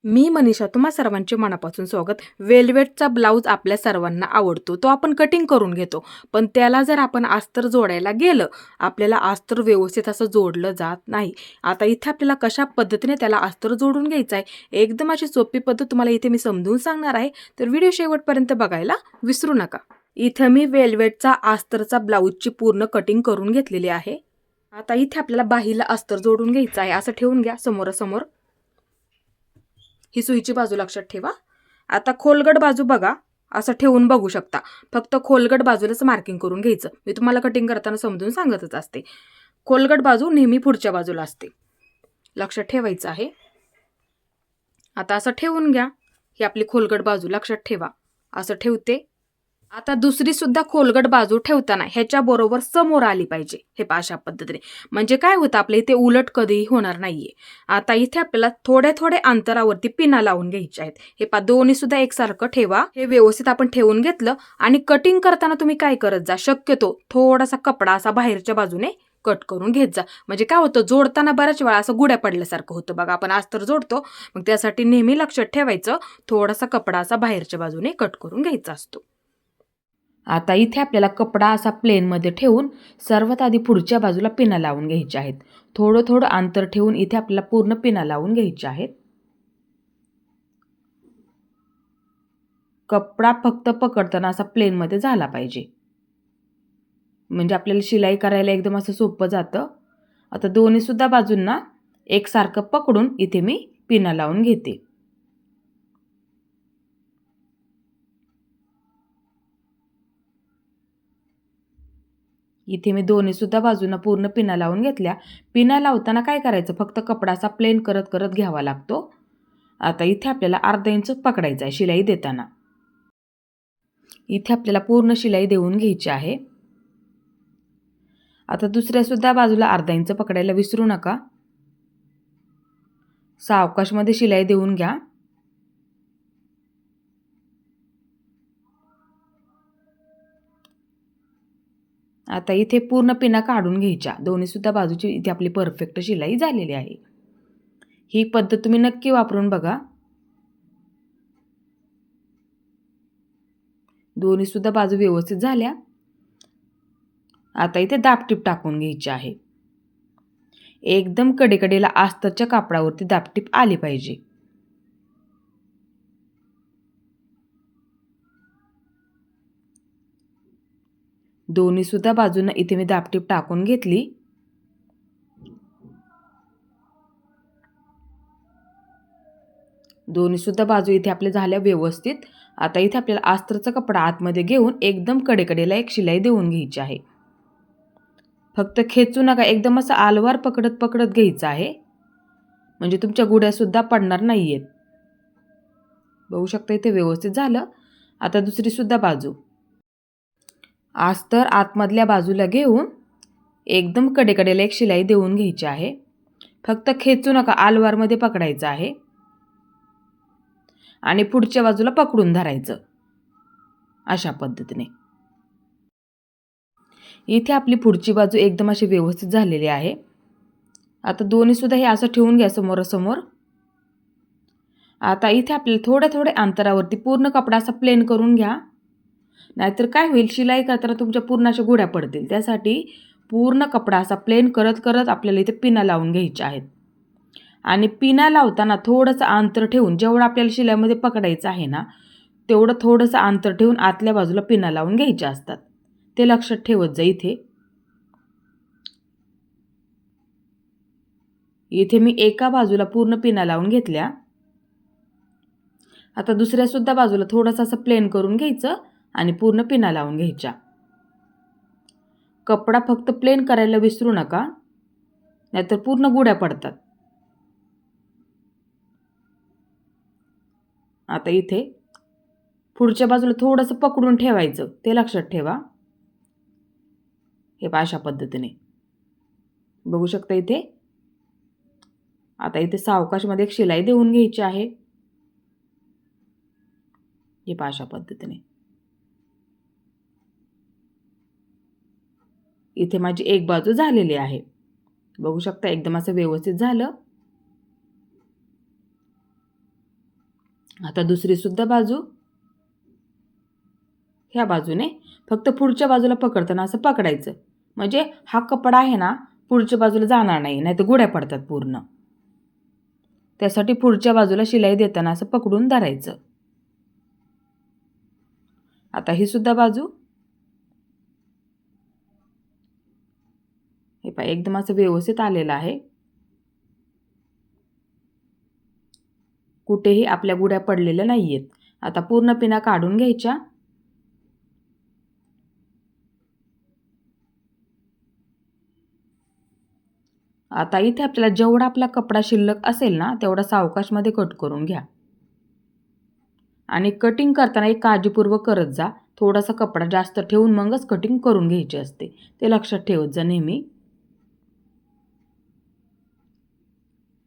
मी मनीषा तुम्हा सर्वांचे मनापासून स्वागत. वेल्वेटचा ब्लाऊज आपल्या सर्वांना आवडतो. तो आपण कटिंग करून घेतो. पण त्याला जर आपण अस्तर जोडायला गेलं, आपल्याला अस्तर व्यवस्थित असं जोडलं जात नाही. आता इथे आपल्याला कशा पद्धतीने त्याला अस्तर जोडून घ्यायचं आहे, एकदम अशी सोपी पद्धत तुम्हाला इथे मी समजून सांगणार आहे. तर व्हिडिओ शेवटपर्यंत बघायला विसरू नका. इथं मी वेल्वेटचा अस्तरचा ब्लाऊजची पूर्ण कटिंग करून घेतलेली आहे. आता इथे आपल्याला बाहीला अस्तर जोडून घ्यायचं आहे. असं ठेवून घ्या समोरासमोर. ही सुईची बाजू लक्षात ठेवा. आता खोलगट बाजू बघा, असं ठेवून बघू शकता. फक्त खोलगट बाजूलाच मार्किंग करून घ्यायचं. मी तुम्हाला कटिंग करताना समजून सांगतच असते. खोलगट बाजू नेहमी पुढच्या बाजूला असते, लक्षात ठेवायचं आहे. आता असं ठेवून घ्या. ही आपली खोलगट बाजू लक्षात ठेवा. असं ठेवते. आता दुसरी सुद्धा खोलगट बाजू ठेवताना ह्याच्या बरोबर समोर आली पाहिजे. हे अशा पद्धतीने, म्हणजे काय होतं आपल्या इथे उलट कधीही होणार नाहीये. आता इथे आपल्याला थोड्या थोड्या अंतरावरती पिना लावून घ्यायच्या आहेत. हे दोन्ही सुद्धा एकसारखं ठेवा. हे व्यवस्थित आपण ठेवून घेतलं आणि कटिंग करताना तुम्ही काय करत जा, शक्यतो थोडासा कपडा असा बाहेरच्या बाजूने कट करून घेत जा. म्हणजे काय होतं, जोडताना बऱ्याच वेळा असं गुड्या पडल्यासारखं होतं बघा. आपण अस्तर जोडतो, मग त्यासाठी नेहमी लक्षात ठेवायचं, थोडासा कपडा असा बाहेरच्या बाजूने कट करून घ्यायचा असतो. आता इथे आपल्याला कपडा असा प्लेनमध्ये ठेवून सर्वात आधी पुढच्या बाजूला पिना लावून घ्यायच्या आहेत. थोडं थोडं अंतर ठेवून इथे आपल्याला पूर्ण पिना लावून घ्यायच्या आहेत. कपडा फक्त पकडताना असा प्लेनमध्ये झाला पाहिजे, म्हणजे आपल्याला शिलाई करायला एकदम असं सोपं जातं. आता दोन्ही सुद्धा बाजूंना एकसारखं पकडून इथे मी पिना लावून घेते. इथे मी दोन्ही सुद्धा बाजूंना पूर्ण पिना लावून घेतल्या. पिना लावताना काय करायचं, फक्त कपडा असा प्लेन करत करत घ्यावा लागतो. आता इथे आपल्याला अर्धा इंच पकडायचा आहे शिलाई देताना. इथे आपल्याला पूर्ण शिलाई देऊन घ्यायची आहे. आता दुसऱ्या सुद्धा बाजूला अर्धा इंच पकडायला विसरू नका. सावकाशमध्ये शिलाई देऊन घ्या. आता इथे पूर्ण पिना काढून घ्यायच्या. दोन्ही सुद्धा बाजूची इथे आपली परफेक्ट शिलाई झालेली आहे. ही पद्धत तुम्ही नक्की वापरून बघा. दोन्ही सुद्धा बाजू व्यवस्थित झाल्या. आता इथे दाबटीप टाकून घ्यायची आहे. एकदम कडेकडेला अस्तरच्या कापडावरती दाबटीप आली पाहिजे. दोन्ही सुद्धा बाजूंना इथे मी दाबटीप टाकून घेतली. दोन्ही सुद्धा बाजू इथे आपल्या झाल्या व्यवस्थित. आता इथे आपल्याला अस्तरचा कपडा आतमध्ये घेऊन एकदम कडेकडेला एक शिलाई देऊन घ्यायची आहे. फक्त खेचू नका, एकदम असं आलवार पकडत पकडत घ्यायचं आहे, म्हणजे तुमच्या गुड्या सुद्धा पडणार नाहीयेत. बघू शकता इथे व्यवस्थित झालं. आता दुसरी सुद्धा बाजू अस्तर आतमधल्या बाजूला घेऊन एकदम कडेकडेला एक शिलाई देऊन घ्यायची आहे. फक्त खेचू नका, आलवारमध्ये पकडायचं आहे आणि पुढच्या बाजूला पकडून धरायचं अशा पद्धतीने. इथे आपली पुढची बाजू एकदम अशी व्यवस्थित झालेली आहे. आता दोन्ही सुद्धा हे असं ठेवून घ्या समोरासमोर. आता इथे आपल्याला थोड्या थोड्या अंतरावरती पूर्ण कपडा असा प्लेन करून घ्या, नाहीतर काय होईल, शिलाई करताना तुमच्या पूर्ण अशा गुड्या पडतील. त्यासाठी पूर्ण कपडा असा प्लेन करत करत आपल्याला इथे पिना लावून घ्यायच्या आहेत. आणि पिना लावताना थोडंसं अंतर ठेवून, जेवढं आपल्याला शिलाईमध्ये पकडायचं आहे ना, तेवढं थोडंसं अंतर ठेवून आतल्या बाजूला पिना लावून घ्यायच्या असतात. ते लक्षात ठेवत जा. इथे मी एका बाजूला पूर्ण पिना लावून घेतल्या. आता दुसऱ्या सुद्धा बाजूला थोडंसं असं प्लेन करून घ्यायचं आणि पूर्ण पिना लावून घ्यायच्या. कपडा फक्त प्लेन करायला विसरू नका, नाहीतर पूर्ण गुड्या पडतात. आता इथे पुढच्या बाजूला थोडंसं पकडून ठेवायचं, ते लक्षात ठेवा. हे अशा पद्धतीने बघू शकता इथे. आता इथे सावकाशमध्ये एक शिलाई देऊन घ्यायची आहे. हे अशा पद्धतीने. इथे माझी एक बाजू झालेली आहे, बघू शकता एकदम असं व्यवस्थित झालं. आता दुसरी सुद्धा बाजू ह्या बाजूने फक्त पुढच्या बाजूला पकडताना असं पकडायचं, म्हणजे हा कपडा आहे ना पुढच्या बाजूला जाणार नाही, नाहीतर गुड्या पडतात पूर्ण. त्यासाठी पुढच्या बाजूला शिलाई देताना असं पकडून धरायचं. आता ही सुद्धा बाजू हे पहा एकदम असं व्यवस्थित आलेलं आहे. कुठेही आपल्या गुड्या पडलेल्या नाहीयेत. आता पूर्ण पिना काढून घ्यायच्या. आता इथे आपल्याला जेवढा आपला कपडा शिल्लक असेल ना तेवढा सावकाशमध्ये कट करून घ्या. आणि कटिंग करताना एक काळजीपूर्वक करत जा. थोडासा कपडा जास्त ठेवून मगच कटिंग करून घ्यायची असते, ते लक्षात ठेवत जा नेहमी.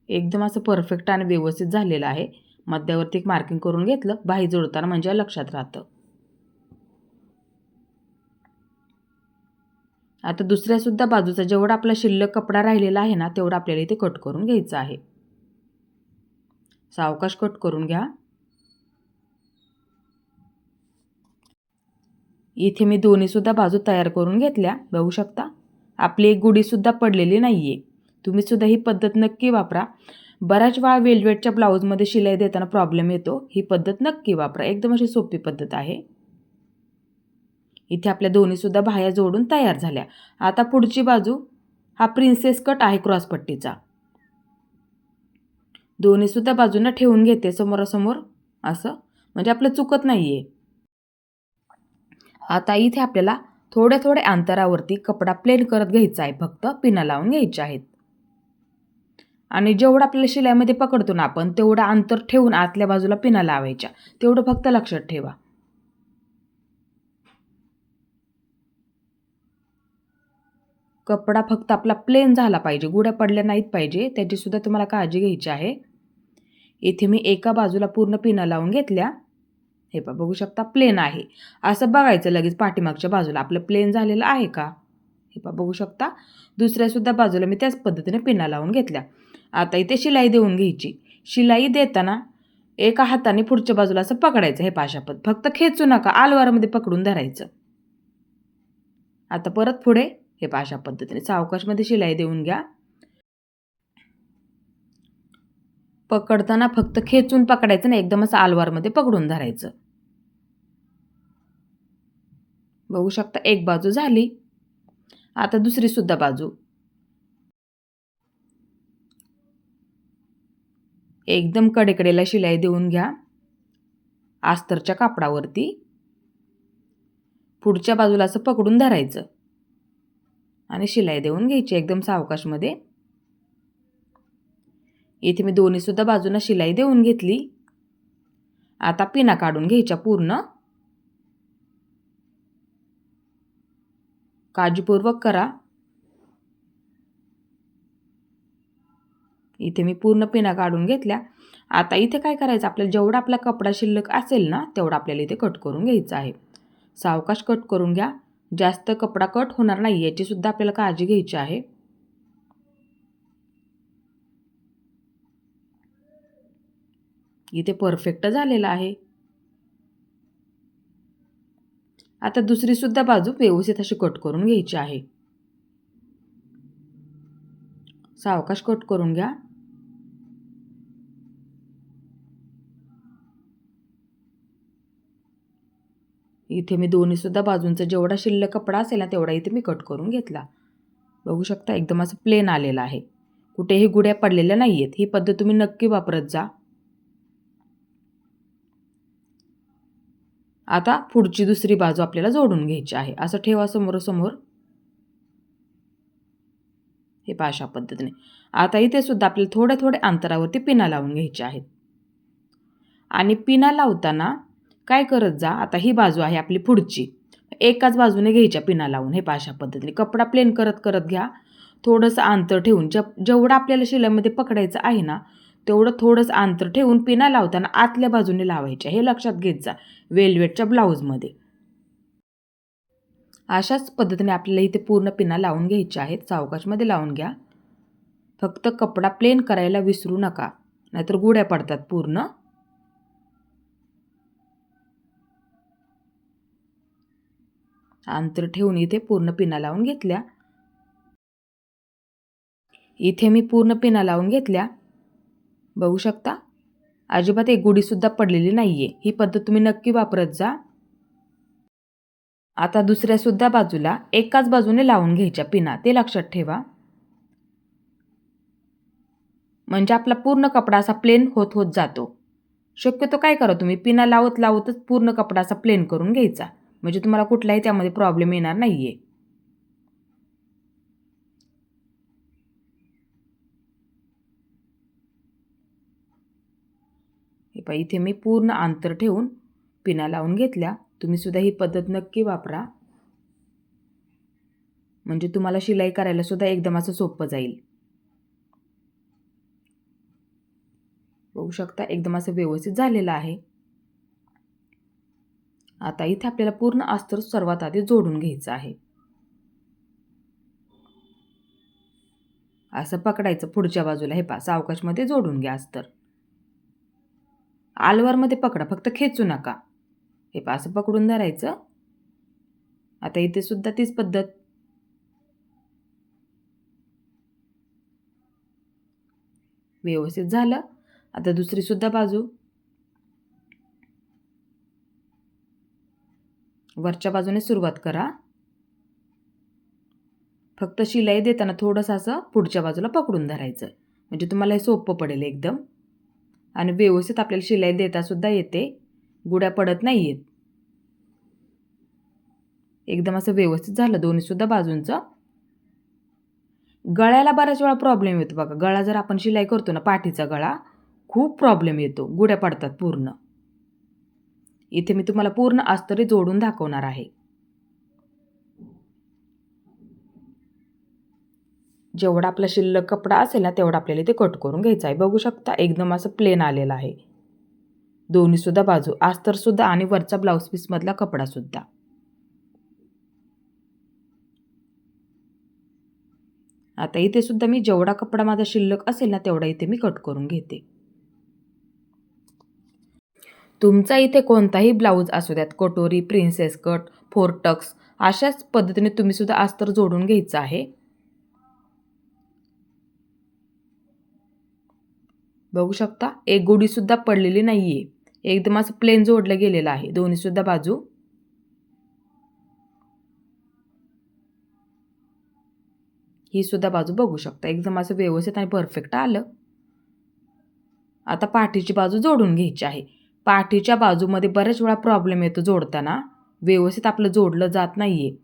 एकदम असं परफेक्ट आणि व्यवस्थित झालेलं आहे. मध्यावरती एक मार्किंग करून घेतलं बाही जोडताना, म्हणजे लक्षात राहतं. आता दुसऱ्या सुद्धा बाजूचा जेवढा आपला शिल्लक कपडा राहिलेला आहे ना तेवढा आपल्याला इथे कट करून घ्यायचा आहे. सावकाश कट करून घ्या. इथे मी दोन्ही सुद्धा बाजू तयार करून घेतल्या. बघू शकता आपली एक गुढी सुद्धा पडलेली नाहीये. तुम्ही सुद्धा ही पद्धत नक्की वापरा. बऱ्याच वेळा वेलवेटच्या ब्लाऊजमध्ये शिलाई देताना प्रॉब्लेम येतो. ही पद्धत नक्की वापरा, एकदम अशी सोपी पद्धत आहे. इथे आपल्या दोन्ही सुद्धा बाह्या जोडून तयार झाल्या. आता पुढची बाजू हा प्रिन्सेस कट आहे क्रॉसपट्टीचा. दोन्ही सुद्धा बाजूंना ठेवून घेते समोरासमोर असं, म्हणजे आपलं चुकत नाहीये. आता इथे आपल्याला थोड्या थोड्या अंतरावरती कपडा प्लेन करत घ्यायचा आहे, फक्त पिना लावून घ्यायच्या आहेत. आणि जेवढं आपल्याला शिलाईमध्ये पकडतो ना आपण तेवढं अंतर ठेवून आतल्या बाजूला पिना लावायच्या, तेवढं फक्त लक्षात ठेवा. कपडा फक्त आपला प्लेन झाला पाहिजे, गुड्या पडल्या नाहीत पाहिजे, त्याची सुद्धा तुम्हाला काळजी घ्यायची आहे. इथे मी एका बाजूला पूर्ण पिना लावून घेतल्या. हे पहा बघू शकता प्लेन आहे. असं बघायचं लगेच पाठीमागच्या बाजूला आपलं प्लेन झालेलं आहे का. हे पहा बघू शकता दुसऱ्या सुद्धा बाजूला मी त्याच पद्धतीने पिना लावून घेतल्या. आता इथे शिलाई देऊन घ्यायची. शिलाई देताना एका हाताने पुढच्या बाजूला असं पकडायचं. हे पाशापद फक्त खेचू नका, आलवारामध्ये पकडून धरायचं. आता परत पुढे हे अशा पद्धतीने सावकाशमध्ये शिलाई देऊन घ्या. पकडताना फक्त खेचून पकडायचं नाही, एकदम असं आलवारमध्ये पकडून धरायचं. बघू शकता एक बाजू झाली. आता दुसरी सुद्धा बाजू एकदम कडेकडेला शिलाई देऊन घ्या अस्तरच्या कापडावरती. पुढच्या बाजूला असं पकडून धरायचं आणि शिलाई देऊन घ्यायची एकदम सावकाशमध्ये. इथे मी दोन्ही सुद्धा बाजूंना शिलाई देऊन घेतली. आता पिना काढून घ्यायच्या पूर्ण. काळजीपूर्वक करा. इथे मी पूर्ण पिना काढून घेतल्या. आता इथे काय करायचं, आपल्याला जेवढा आपला कपडा शिल्लक असेल ना तेवढा आपल्याला इथे कट करून घ्यायचा आहे. सावकाश कट करून घ्या, जास्त कपडा कट होणार नाही याची सुद्धा आपल्याला काळजी घ्यायची आहे. इथे परफेक्ट झालेला आहे. आता दुसरी सुद्धा बाजू व्यवस्थित अशी कट करून घ्यायची आहे. सावकाश कट करून घ्या. इथे मी दोन्ही सुद्धा बाजूंचा जेवढा शिल्लक कपडा असेल ना तेवढा इथे मी कट करून घेतला. बघू शकता एकदम असं प्लेन आलेला आहे, कुठेही गुड्या पडलेल्या नाहीयेत. ही पद्धत तुम्ही नक्की वापरत जा. आता पुढची दुसरी बाजू आपल्याला जोडून घ्यायची आहे. असं ठेवा समोरासमोर. हे पहा अशा पद्धतीने. आता इथे सुद्धा आपल्याला थोड्या थोड्या अंतरावरती पिना लावून घ्यायच्या आहेत. आणि पिना लावताना काय करत जा, आता ही बाजू आहे आपली पुढची, एकाच बाजूने घ्यायच्या पिना लावून. हे पहा अशा पद्धतीने कपडा प्लेन करत करत घ्या. थोडंसं अंतर ठेवून जेवढं आपल्याला शिलाईमध्ये पकडायचं आहे ना तेवढं थोडंसं अंतर ठेवून पिना लावताना आतल्या बाजूने लावायच्या, हे लक्षात घेत जा वेलवेटच्या ब्लाऊजमध्ये. अशाच पद्धतीने आपल्याला इथे पूर्ण पिना लावून घ्यायच्या आहेत. सावकाशमध्ये लावून घ्या. फक्त कपडा प्लेन करायला विसरू नका, नाहीतर गुड्या पडतात पूर्ण. अंतर ठेवून इथे पूर्ण पिना लावून घेतल्या. इथे मी पूर्ण पिना लावून घेतल्या. बघू शकता अजिबात एक गुढीसुद्धा पडलेली नाहीये. ही पद्धत तुम्ही नक्की वापरत जा. आता दुसऱ्यासुद्धा बाजूला एकाच बाजूने लावून घ्यायच्या पिना, ते लक्षात ठेवा. म्हणजे आपला पूर्ण कपडा असा प्लेन होत होत जातो. शक्यतो काय करा तुम्ही पिना लावत लावतच पूर्ण कपडा असा प्लेन करून घ्यायचा, म्हणजे तुम्हाला कुठलाही त्यामध्ये प्रॉब्लेम येणार नाहीये. हे पहा इथे मी पूर्ण अंतर ठेवून पिना लावून घेतल्या. तुम्ही सुद्धा ही पद्धत नक्की वापरा, म्हणजे तुम्हाला शिलाई करायला सुद्धा एकदम असं सोपं जाईल. बघू शकता एकदम असं व्यवस्थित झालेलं आहे. आता इथे आपल्याला पूर्ण अस्तर सर्वात आधी जोडून घ्यायचं आहे. असं पकडायचं पुढच्या बाजूला. हे पहा सावकाशमध्ये जोडून घ्या अस्तर. आलवारमध्ये पकडा, फक्त खेचू नका. हे पहा असं पकडून धरायचं. आता इथे सुद्धा तीच पद्धत. व्यवस्थित झालं. आता दुसरी सुद्धा बाजू. वरच्या बाजूने सुरुवात करा. फक्त शिलाई देताना थोडंसं असं पुढच्या बाजूला पकडून धरायचं, म्हणजे तुम्हाला हे सोपं पडेल एकदम. आणि व्यवस्थित आपल्याला शिलाई देता सुद्धा येते, गुड्या पडत नाहीयेत. एकदम असं व्यवस्थित झालं दोन्ही सुद्धा बाजूंचं. गळ्याला बऱ्याच वेळा प्रॉब्लेम येतो बघा. गळा जर आपण शिलाई करतो ना, पाठीचा गळा, खूप प्रॉब्लेम येतो, गुड्या पडतात पूर्ण. इथे मी तुम्हाला पूर्ण अस्तरे जोडून दाखवणार आहे. जेवढा आपला शिल्लक कपडा असेल ना तेवढा आपल्याला इथे कट करून घ्यायचा आहे. बघू शकता एकदम असं प्लेन आलेलं आहे दोन्ही सुद्धा बाजू, अस्तर सुद्धा आणि वरचा ब्लाउज पीस मधला कपडा सुद्धा. आता इथे सुद्धा मी जेवढा कपडा माझा शिल्लक असेल ना तेवढा इथे मी कट करून घेते. तुमचा इथे कोणताही ब्लाऊज असू द्यात, कटोरी, प्रिन्सेस कट, फोर टक्स, अशाच पद्धतीने तुम्ही सुद्धा अस्तर जोडून घ्यायचं आहे. बघू शकता एक गुढी सुद्धा पडलेली नाहीये, एकदम असं प्लेन जोडलं गेलेलं आहे दोन्ही सुद्धा बाजू. ही सुद्धा बाजू बघू शकता एकदम असं व्यवस्थित आणि परफेक्ट आलं. आता पाठीची बाजू जोडून घ्यायची आहे. पाठीच्या बाजूमध्ये बऱ्याच वेळा प्रॉब्लेम येतो जोडताना, व्यवस्थित आपलं जोडलं जात नाहीये.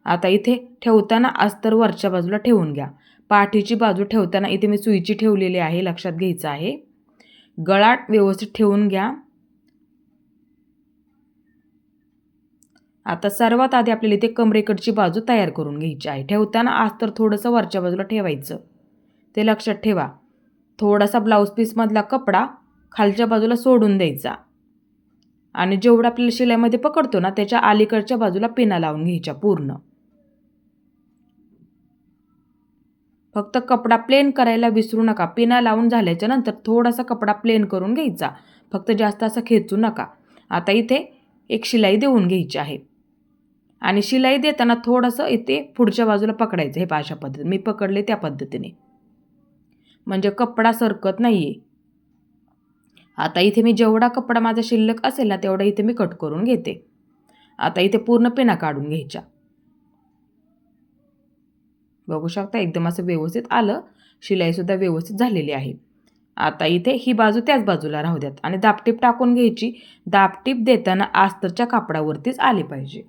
आता इथे ठेवताना अस्तर वरच्या बाजूला ठेवून घ्या. पाठीची बाजू ठेवताना इथे मी सुईची ठेवलेली आहे, लक्षात घ्यायचं आहे. गळा व्यवस्थित ठेवून घ्या. आता सर्वात आधी आपल्याला इथे कमरेकडची बाजू तयार करून घ्यायची आहे. ठेवताना अस्तर थोडंसं वरच्या बाजूला ठेवायचं, ते लक्षात ठेवा. थोडासा ब्लाऊज पीसमधला कपडा खालच्या बाजूला सोडून द्यायचा आणि जेवढं आपल्याला शिलाईमध्ये पकडतो ना त्याच्या अलीकडच्या बाजूला पिना लावून घ्यायच्या पूर्ण. फक्त कपडा प्लेन करायला विसरू नका. पिना लावून झाल्याच्या नंतर थोडासा कपडा प्लेन करून घ्यायचा, फक्त जास्त असं खेचू नका. आता इथे एक शिलाई देऊन घ्यायची आहे आणि शिलाई देताना थोडंसं इथे पुढच्या बाजूला पकडायचं. हे अशा पद्धतीने मी पकडले त्या पद्धतीने, म्हणजे कपडा सरकत नाहीये. आता इथे मी जेवढा कपडा माझा शिल्लक असेल ना तेवढा इथे मी कट करून घेते. आता इथे पूर्ण पिना काढून घ्यायच्या. बघू शकता एकदम असं व्यवस्थित आलं. शिलाईसुद्धा व्यवस्थित झालेली आहे. आता इथे ही बाजू त्याच बाजूला राहू द्यात आणि दाबटीप टाकून घ्यायची. दाबटीप देताना अस्तरच्या कापडावरतीच आली पाहिजे.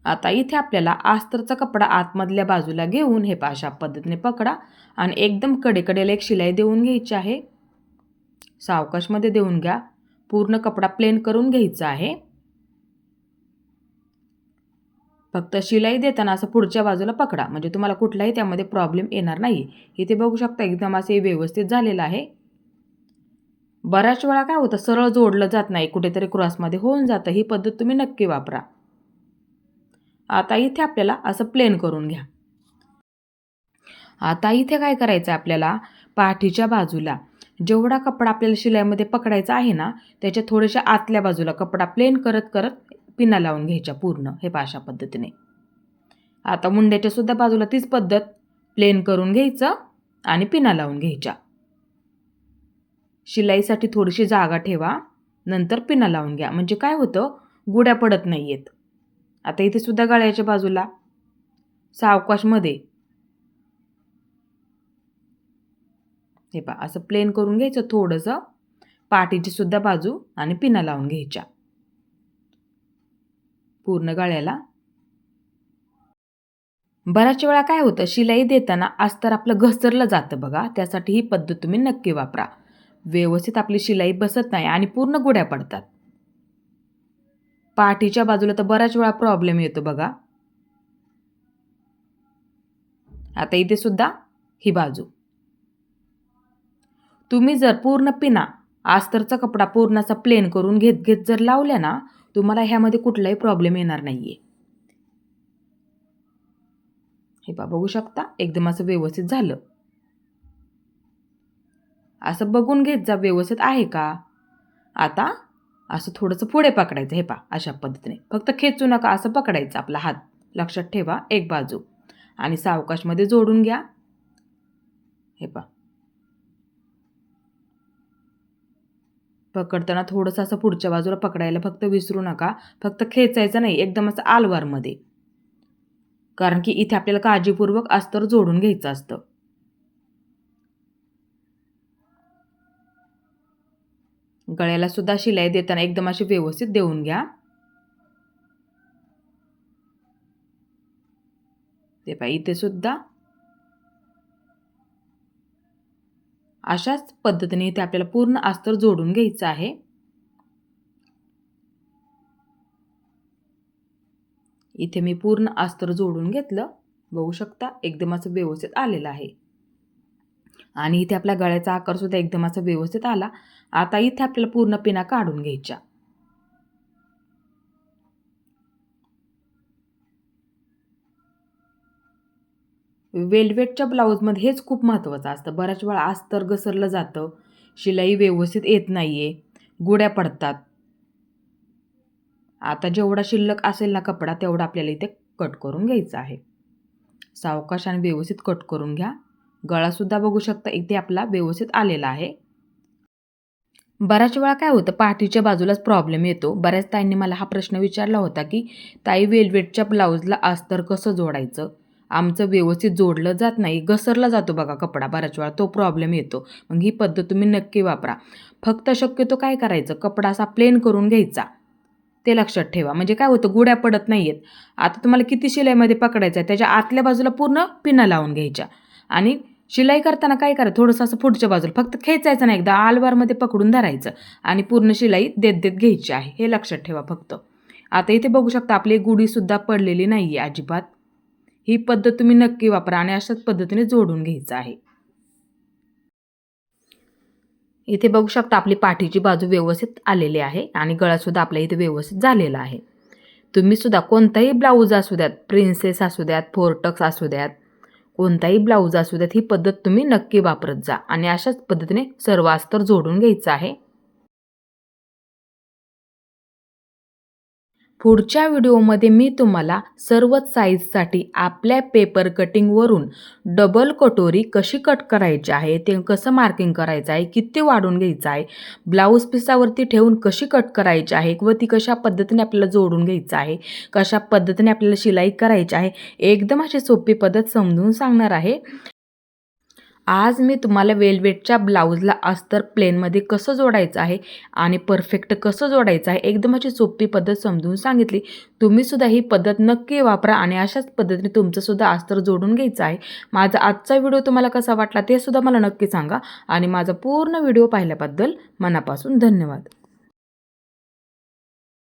आता इथे आपल्याला अस्तरचा कपडा आतमधल्या बाजूला घेऊन हे अशा पद्धतीने पकडा आणि एकदम कडेकडेला एक शिलाई देऊन घ्यायची आहे. सावकाशमध्ये देऊन घ्या. पूर्ण कपडा प्लेन करून घ्यायचा आहे. फक्त शिलाई देताना असं पुढच्या बाजूला पकडा, म्हणजे तुम्हाला कुठलाही त्यामध्ये प्रॉब्लेम येणार नाही. इथे बघू शकता एकदम असे व्यवस्थित झालेलं आहे. बऱ्याच वेळा काय होतं सरळ जोडलं जात नाही, कुठेतरी क्रॉसमध्ये होऊन जातं. ही पद्धत तुम्ही नक्की वापरा. आता इथे आपल्याला असं प्लेन करून घ्या. आता इथे काय करायचं आपल्याला, पाठीच्या बाजूला जेवढा कपडा आपल्याला शिलाईमध्ये पकडायचा आहे ना, त्याच्या थोड्याशा आतल्या बाजूला कपडा प्लेन करत करत पिना लावून घ्यायच्या पूर्ण. हे पहा अशा पद्धतीने. आता मुंड्याच्या सुद्धा बाजूला तीच पद्धत, प्लेन करून घ्यायचं आणि पिना लावून घ्यायच्या. शिलाईसाठी थोडीशी जागा ठेवा, नंतर पिना लावून घ्या. म्हणजे काय होतं, गुड्या पडत नाही आहेत. आता इथे सुद्धा गळ्याच्या बाजूला सावकाशमध्ये हे पहा असं प्लेन करून घ्यायचं थोडंसं, पाठीची सुद्धा बाजू आणि पिना लावून घ्यायच्या पूर्ण गळ्याला. बऱ्याच वेळा काय होतं, शिलाई देताना अस्तर आपलं घसरलं जातं बघा. त्यासाठी ही पद्धत तुम्ही नक्की वापरा. व्यवस्थित आपली शिलाई बसत नाही आणि पूर्ण गुड्या पडतात. पाठीच्या बाजूला तर बऱ्याच वेळा प्रॉब्लेम येतो बघा. आता इथे सुद्धा ही बाजू. तुम्ही जर पूर्ण पिना अस्तरचा कपडा पूर्ण असा प्लेन करून घेत घेत जर लावल्या ना, तुम्हाला ह्यामध्ये कुठलाही प्रॉब्लेम येणार नाहीये. हे पहा बघू शकता, एकदम असं व्यवस्थित झालं. असं बघून घेत जा व्यवस्थित आहे का. आता असं थोडंसं पुढे पकडायचं. हे पहा अशा पद्धतीने, फक्त खेचू नका, असं पकडायचं आपला हात. लक्षात ठेवा, एक बाजू आणि सावकाशमध्ये जोडून घ्या. हे पहा पकडताना थोडंसं असं पुढच्या बाजूला पकडायला फक्त विसरू नका. फक्त खेचायचं नाही, एकदम असं आलवारमध्ये, कारण की इथे आपल्याला काळजीपूर्वक अस्तर जोडून घ्यायचं असतं. गळ्याला सुद्धा शिलाई देताना एकदम अशी व्यवस्थित देऊन घ्या. ते पहा इथे सुद्धा अशाच पद्धतीने इथे आपल्याला पूर्ण अस्तर जोडून घ्यायचं आहे. इथे मी पूर्ण अस्तर जोडून घेतलं, बघू शकता एकदम असं व्यवस्थित आलेलं आहे. आणि इथे आपल्या गळ्याचा आकार सुद्धा एकदम असं व्यवस्थित आला. आता इथे आपल्याला पूर्ण पिना काढून घ्यायच्या. वेल्वेटच्या ब्लाऊजमध्ये हेच खूप महत्त्वाचं असतं. बऱ्याच वेळा अस्तर घसरलं जातं, शिलाई व्यवस्थित येत नाहीये, गुड्या पडतात. आता जेवढा शिल्लक असेल ना कपडा, तेवढा आपल्याला इथे कट करून घ्यायचा आहे. सावकाश आणि व्यवस्थित कट करून घ्या. गळासुद्धा बघू शकता इथे आपला व्यवस्थित आलेला आहे. बऱ्याच वेळा काय होतं, पाठीच्या बाजूलाच प्रॉब्लेम येतो. बऱ्याच ताईंनी मला हा प्रश्न विचारला होता की ताई, वेल्वेटच्या ब्लाऊजला अस्तर कसं जोडायचं. आमचं व्यवस्थित जोडलं जात नाही, घसरला जातो बघा कपडा. बऱ्याच वेळा तो प्रॉब्लेम येतो. मग ही पद्धत तुम्ही नक्की वापरा. फक्त शक्यतो काय करायचं, कपडा असा प्लेन करून घ्यायचा, ते लक्षात ठेवा. म्हणजे काय होतं, गुड्या पडत नाही आहेत. आता तुम्हाला किती शिलाईमध्ये पकडायचं आहे, त्याच्या आतल्या बाजूला पूर्ण पिना लावून घ्यायच्या. आणि शिलाई करताना काय करा, थोडंसं असं पुढच्या बाजूला फक्त खेचायचं नाही, एकदा आलवारमध्ये पकडून धरायचं आणि पूर्ण शिलाई देत देत घ्यायची आहे. हे लक्षात ठेवा फक्त. आता इथे बघू शकता आपली गुढीसुद्धा पडलेली नाही आहे अजिबात. ही पद्धत तुम्ही नक्की वापरा आणि अशाच पद्धतीने जोडून घ्यायचं आहे. इथे बघू शकता आपली पाठीची बाजू व्यवस्थित आलेली आहे आणि गळासुद्धा आपल्या इथे व्यवस्थित झालेला आहे. तुम्ही सुद्धा कोणताही ब्लाऊज असू द्यात, प्रिन्सेस असू द्यात, फोरटक्स असू द्यात, कोणताही ब्लाऊज असू द्यात, ही पद्धत तुम्ही नक्की वापरत जा आणि अशाच पद्धतीने सर्व अस्तर जोडून घ्यायचं आहे. पुढच्या व्हिडिओमध्ये मी तुम्हाला सर्वच साईजसाठी आपल्या पेपर कटिंगवरून डबल कटोरी कशी कट करायची आहे, ते कसं मार्किंग करायचं आहे, किती वाढून घ्यायचं आहे, ब्लाऊज पिसावरती ठेवून कशी कट करायची आहे व ती कशा पद्धतीने आपल्याला जोडून घ्यायचं आहे, कशा पद्धतीने आपल्याला शिलाई करायची आहे, एकदम अशी सोपी पद्धत समजून सांगणार आहे. आज मी तुम्हाला वेल्वेटच्या ब्लाऊजला अस्तर प्लेनमध्ये कसं जोडायचं आहे आणि परफेक्ट कसं जोडायचं आहे, एकदम अशी सोपी पद्धत समजून सांगितली. तुम्हीसुद्धा ही पद्धत नक्की वापरा आणि अशाच पद्धतीने तुमचंसुद्धा अस्तर जोडून घ्यायचं आहे. माझा आजचा व्हिडिओ तुम्हाला कसा वाटला ते सुद्धा मला नक्की सांगा आणि माझा पूर्ण व्हिडिओ पाहिल्याबद्दल मनापासून धन्यवाद.